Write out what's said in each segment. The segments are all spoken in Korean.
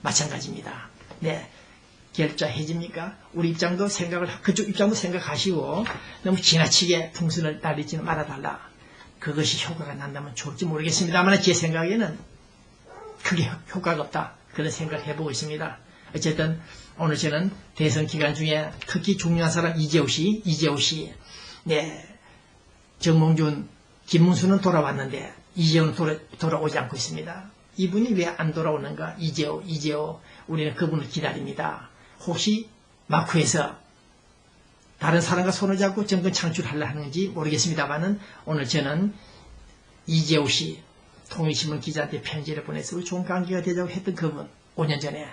마찬가지입니다. 네. 결자해집니까? 우리 입장도 그쪽 입장도 생각하시고 너무 지나치게 풍선을 날리지는 말아달라. 그것이 효과가 난다면 좋을지 모르겠습니다만 제 생각에는 크게 효과가 없다. 그런 생각을 해보고 있습니다. 어쨌든 오늘 저는 대선 기간 중에 특히 중요한 사람 이재호 씨, 네, 정몽준, 김문수는 돌아왔는데 이재호는 돌아오지 않고 있습니다. 이분이 왜 안 돌아오는가? 이재호, 우리는 그분을 기다립니다. 혹시 마쿠에서 다른 사람과 손을 잡고 정권 창출하려 하는지 모르겠습니다만은 오늘 저는 이재호 씨, 통일신문 기자한테 편지를 보내서 우리 좋은 관계가 되자고 했던 그분 5년 전에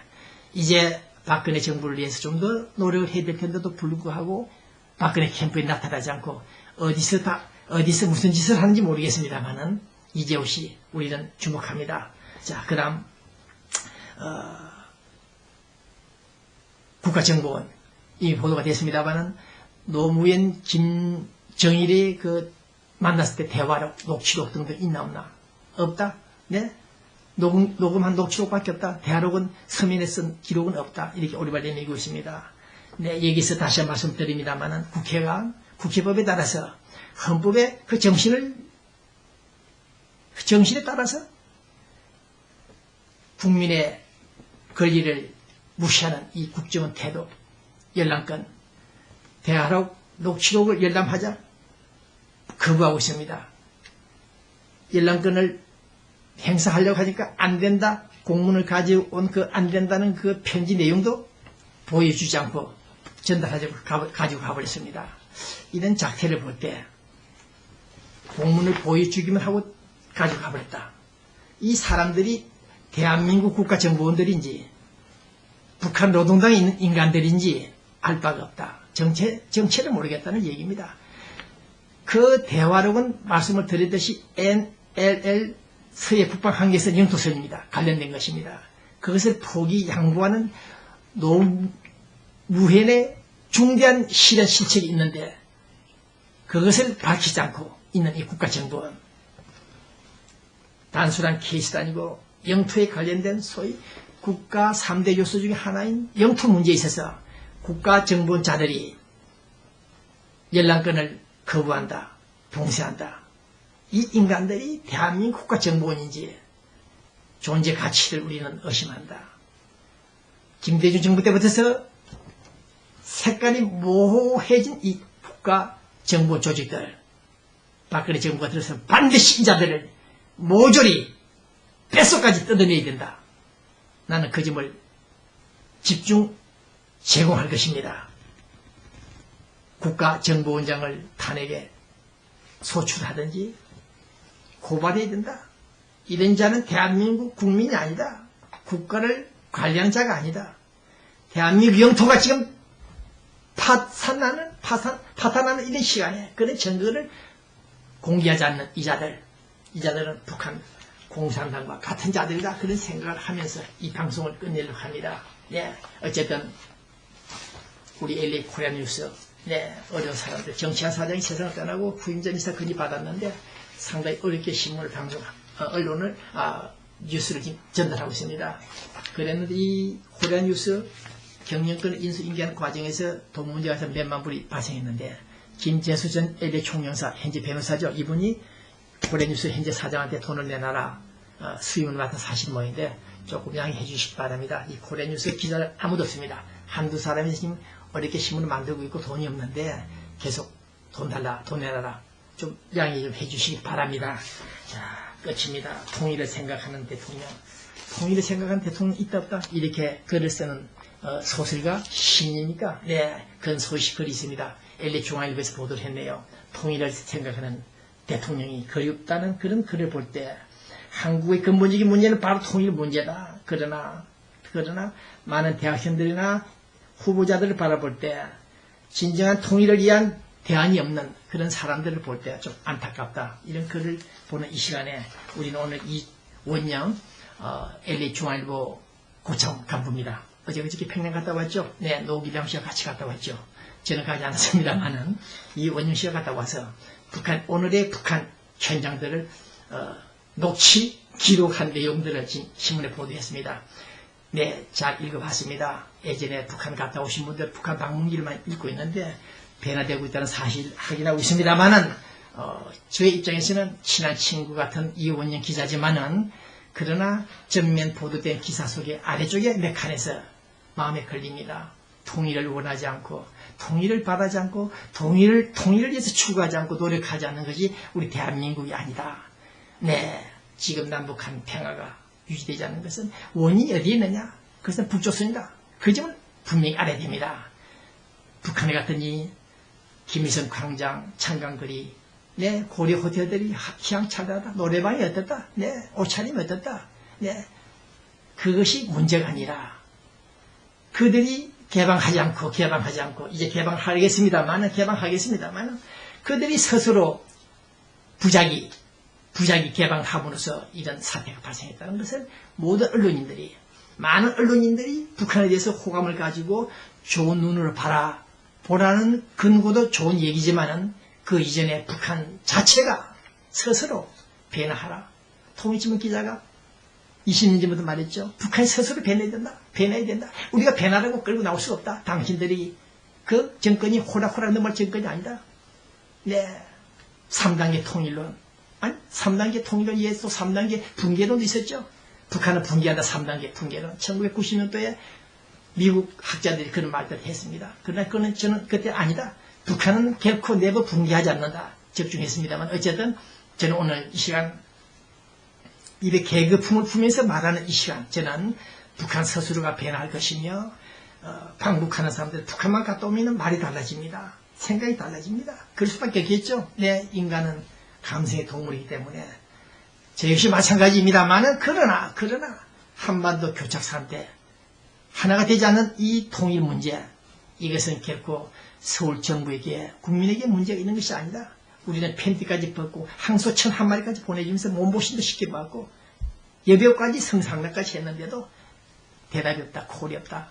이제 박근혜 정부를 위해서 좀 더 노력을 해야 될 텐데도 불구하고 박근혜 캠프에 나타나지 않고 어디서 무슨 짓을 하는지 모르겠습니다만은 이재호 씨 우리는 주목합니다. 자, 그 다음 국가정보원 이미 보도가 됐습니다만은 노무현 김정일이 만났을 때 대화록, 녹취록 등등 있나 없나? 없다? 네? 녹음한 녹취록밖에 없다. 대화록은 서면에 쓴 기록은 없다. 이렇게 오리발 내밀고 있습니다. 네, 여기서 다시 한 말씀드립니다만은 국회가 국회법에 따라서 헌법의 그 정신에 따라서 국민의 권리를 무시하는 이 국정원 태도, 열람권, 대화록, 녹취록을 열람하자 거부하고 있습니다. 열람권을 행사하려고 하니까 안 된다. 공문을 가져온 안 된다는 그 편지 내용도 보여주지 않고 전달하자고 가지고 가버렸습니다. 이런 작태를 볼 때 공문을 보여주기만 하고 가지고 가버렸다. 이 사람들이 대한민국 국가정보원들인지 북한 노동당에 있는 인간들인지 알 바가 없다. 정체를 모르겠다는 얘기입니다. 그 대화록은 말씀을 드렸듯이 NLL 서해 북방 한계선 영토선입니다. 관련된 것입니다. 그것을 포기 양보하는 노무현의 중대한 실현 실책이 있는데 그것을 밝히지 않고 있는 이 국가정보원 단순한 케이스도 아니고 영토에 관련된 소위 국가 3대 요소 중에 하나인 영토 문제에 있어서 국가정보원자들이 열람권을 거부한다, 봉쇄한다. 이 인간들이 대한민국 국가정보원인지 존재 가치를 우리는 의심한다. 김대중 정부 때부터서 색깔이 모호해진 이 국가정보 조직들, 박근혜 정부가 들어서 반드시 이 자들을 모조리 뼛속까지 뜯어내야 된다. 나는 그 점을 집중 제공할 것입니다. 국가정보원장을 탄핵에 소출하든지 고발해야 된다. 이런 자는 대한민국 국민이 아니다. 국가를 관리하는 자가 아니다. 대한민국 영토가 지금 파탄나는 이런 시간에 그런 증거를 공개하지 않는 이자들은 북한 공산당과 같은 자들이다. 그런 생각을 하면서 이 방송을 끝내려고 합니다. 네, 어쨌든 우리 LA 코리아 뉴스, 네, 어려운 사람들, 정치한 사장이 세상을 떠나고 후임자 이사 건의받았는데 상당히 어렵게 신문을 언론을 뉴스를 전달하고 있습니다. 그랬는데 이 코리아 뉴스 경영권 인수 인계하는 과정에서 돈 문제가 몇만 불이 발생했는데 김재수 전 LA 총영사 현재 변호사죠. 이분이 코리아 뉴스 현재 사장한테 돈을 내놔라. 수임을 맡아서 하신 모양인데 조금 양해해 주시기 바랍니다. 이 코리아 뉴스 기자 아무도 없습니다. 한두 사람이 지금 어렵게 신문을 만들고 있고 돈이 없는데 계속 돈 달라, 돈 내놔라. 좀 양해 좀 해주시기 바랍니다. 자, 끝입니다. 통일을 생각하는 대통령. 통일을 생각하는 대통령 있다 없다? 이렇게 글을 쓰는 소설가 신입니까? 네, 그런 소식글이 있습니다. LA 중앙일보에서 보도를 했네요. 통일을 생각하는 대통령이 그립다는 그런 글을 볼 때 한국의 근본적인 문제는 바로 통일 문제다. 그러나 많은 대학생들이나 후보자들을 바라볼 때 진정한 통일을 위한 대안이 없는 그런 사람들을 볼 때 좀 안타깝다. 이런 글을 보는 이 시간에 우리는 오늘 이원영 LA 중앙일보 고참 간부입니다. 어저께 평양 갔다 왔죠? 네, 노기병 씨와 같이 갔다 왔죠. 저는 가지 않았습니다만은 이 원영 씨가 갔다 와서 오늘의 북한 현장들을 녹취, 기록한 내용들을 신문에 보도했습니다. 네, 잘 읽어봤습니다. 예전에 북한 갔다 오신 분들 북한 방문기를만 읽고 있는데 변화되고 있다는 사실 확인하고 있습니다만은 저의 입장에서는 친한 친구 같은 이원영 기자지만은 그러나 전면 보도된 기사 속에 아래쪽에 몇 칸에서 마음에 걸립니다. 통일을 원하지 않고 통일을 바라지 않고 통일을 위해서 추구하지 않고 노력하지 않는 것이 우리 대한민국이 아니다. 네, 지금 남북한 평화가 유지되지 않는 것은 원인이 어디에 있느냐? 그것은 북조선이다. 그 점을 분명히 알아야 됩니다. 북한에 갔더니 김일성 광장, 창강거리, 네, 고려 호텔들이 희양찬란하다. 노래방이 어떻다. 네, 옷차림이 어떻다. 네, 그것이 문제가 아니라 그들이 개방하지 않고 이제 개방하겠습니다만은 그들이 스스로 부작위 개방함으로써 이런 사태가 발생했다는 것을 모든 많은 언론인들이 북한에 대해서 호감을 가지고 좋은 눈으로 보라는 근거도 좋은 얘기지만은 그 이전에 북한 자체가 스스로 변화하라. 통일신문 기자가 20년 전부터 말했죠. 북한이 스스로 변해야 된다. 우리가 변하라고 끌고 나올 수가 없다. 당신들이 그 정권이 호락호락 넘어갈 정권이 아니다. 네, 3단계 통일론. 아니, 3단계 통일론 이에 또 3단계 붕괴론도 있었죠. 북한은 붕괴한다. 3단계 붕괴론. 1990년도에 미국 학자들이 그런 말들을 했습니다. 그러나 저는 그때 아니다. 북한은 결코 내부 붕괴하지 않는다. 집중했습니다만 어쨌든 저는 오늘 이 시간 입에 개그품을 풀면서 말하는 이 시간 저는 북한 스스로가 변할 것이며 방북하는 사람들 북한만 갔다 오면 말이 달라집니다. 생각이 달라집니다. 그럴 수밖에 없겠죠. 네, 인간은 감성의 동물이기 때문에 저 역시 마찬가지입니다만은 그러나 한반도 교착산 때 하나가 되지 않는 이 통일 문제 이것은 결코 서울 정부에게 국민에게 문제가 있는 것이 아니다. 우리는 팬티까지 벗고 항소 1,001마리까지 보내주면서 몸보신도 시켜봤고 여배우까지 성상납까지 했는데도 대답이 없다. 콜이 없다.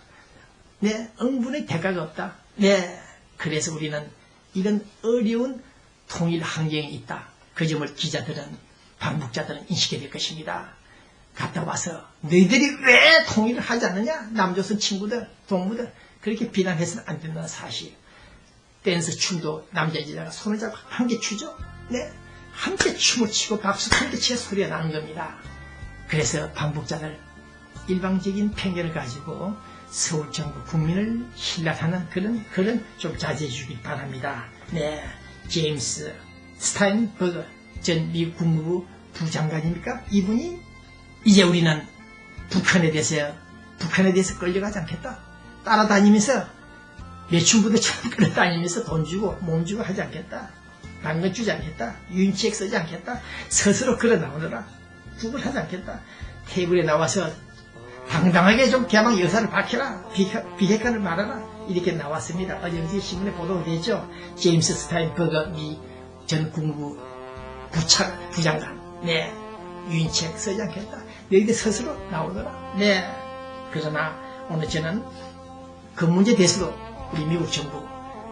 네, 응분의 대가가 없다. 네, 그래서 우리는 이런 어려운 통일 환경에 있다. 그 점을 기자들은 방북자들은 인식해야 될 것입니다. 갔다 와서 너희들이 왜 통일을 하지 않느냐? 남조선 친구들, 동무들 그렇게 비난해서는 안 된다는 사실. 댄스 춤도 남자 여자가 손을 잡고 함께 추죠. 네, 함께 춤을 추고 박수 함께 치어 소리가 나는 겁니다. 그래서 방북자들 일방적인 편견을 가지고 서울 정부 국민을 신랄하는 그런 좀 자제해 주길 바랍니다. 네, 제임스 스타인버거 전 미국 국무부 부장관입니까? 이분이 이제 우리는 북한에 대해서 끌려가지 않겠다. 따라다니면서 매춘부들처럼 끌어다니면서 돈 주고 몸 주고 하지 않겠다. 당근 주지 않겠다. 유인책 쓰지 않겠다. 스스로 끌어 나오느라 북을 하지 않겠다. 테이블에 나와서 당당하게 좀 개방 여사를 밝혀라. 비핵화를 말하라. 이렇게 나왔습니다. 어제 신문에 보도가 됐죠. 제임스 스타인버거 미 전 국무부 부장관. 네, 유인책 쓰지 않겠다. 너희들 스스로 나오더라. 네, 그러나 오늘 저는 그 문제에 대해서도 우리 미국 정부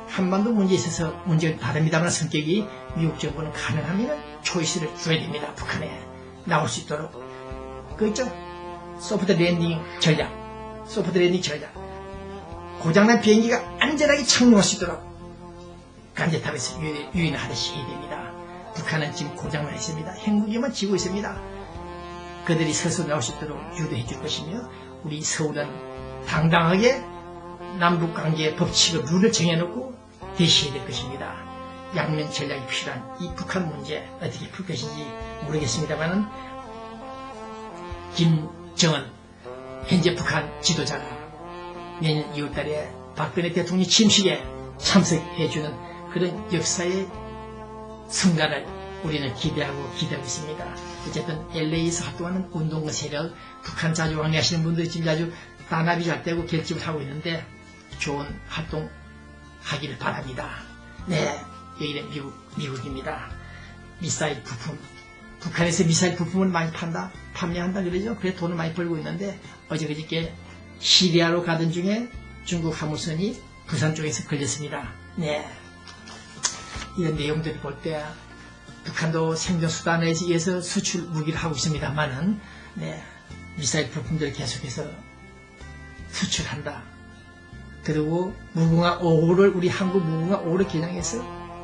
한반도 문제에 있어서 문제가 다릅니다만 성격이 미국 정부는 가능하면 초이스를 줘야 됩니다. 북한에 나올 수 있도록. 그 있죠? 소프트 랜딩 전략. 고장난 비행기가 안전하게 착륙할 수 있도록 간제탑에서 유인하듯이 해야 됩니다. 북한은 지금 고장만 있습니다. 핵무기만 쥐고 있습니다. 그들이 스스로 나올 수 있도록 유도해 줄 것이며 우리 서울은 당당하게 남북관계의 법칙을 룰을 정해놓고 대시해야 될 것입니다. 양면 전략이 필요한 이 북한 문제 어떻게 풀 것인지 모르겠습니다만은 김정은 현재 북한 지도자가 내년 2월달에 박근혜 대통령 취임식에 참석해주는 그런 역사의 순간을 우리는 기대하고 있습니다. 어쨌든 LA에서 활동하는 운동가 세력, 북한 자주 왕래하시는 분들이 지금 아주 단합이 잘 되고 결집을 하고 있는데 좋은 활동 하기를 바랍니다. 네, 여기는 미국입니다. 미사일 부품. 북한에서 미사일 부품을 많이 판매한다 그러죠. 그래 돈을 많이 벌고 있는데 어저께 시리아로 가던 중에 중국 화물선이 부산 쪽에서 걸렸습니다. 네, 이런 내용들을 볼 때 북한도 생존수단에 의해서 수출 무기를 하고 있습니다만은 네, 미사일 부품들을 계속해서 수출한다. 그리고 무궁화 5호를 우리 한국 무궁화 5호를 개량해서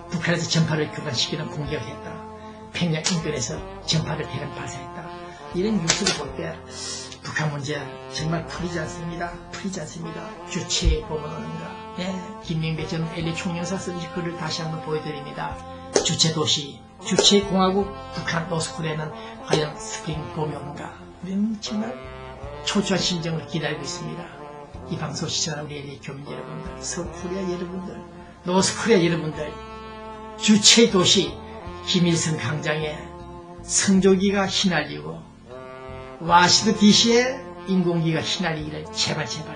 북한에서 전파를 교란시키는 공격을 했다. 평양 인근에서 전파를 대량 발사했다. 이런 뉴스를 볼 때 북한 문제 정말 풀리지 않습니다. 풀리지 않습니다. 주체에 머무르는가. 네, 김명배 전 LA 총영사 쓴 글을 다시 한번 보여드립니다. 주체도시, 주체공화국 북한 노스코리아는 과연 스프링 봄이 오는가. 우리는 정말 초조한 심정을 기다리고 있습니다. 이 방송 시청하는 우리 LA 교민 여러분들, 서울코리아 여러분들, 노스코리아 여러분들, 주체 도시 김일성 광장에 성조기가 휘날리고 와시드 DC에 인공기가 휘날리기를 제발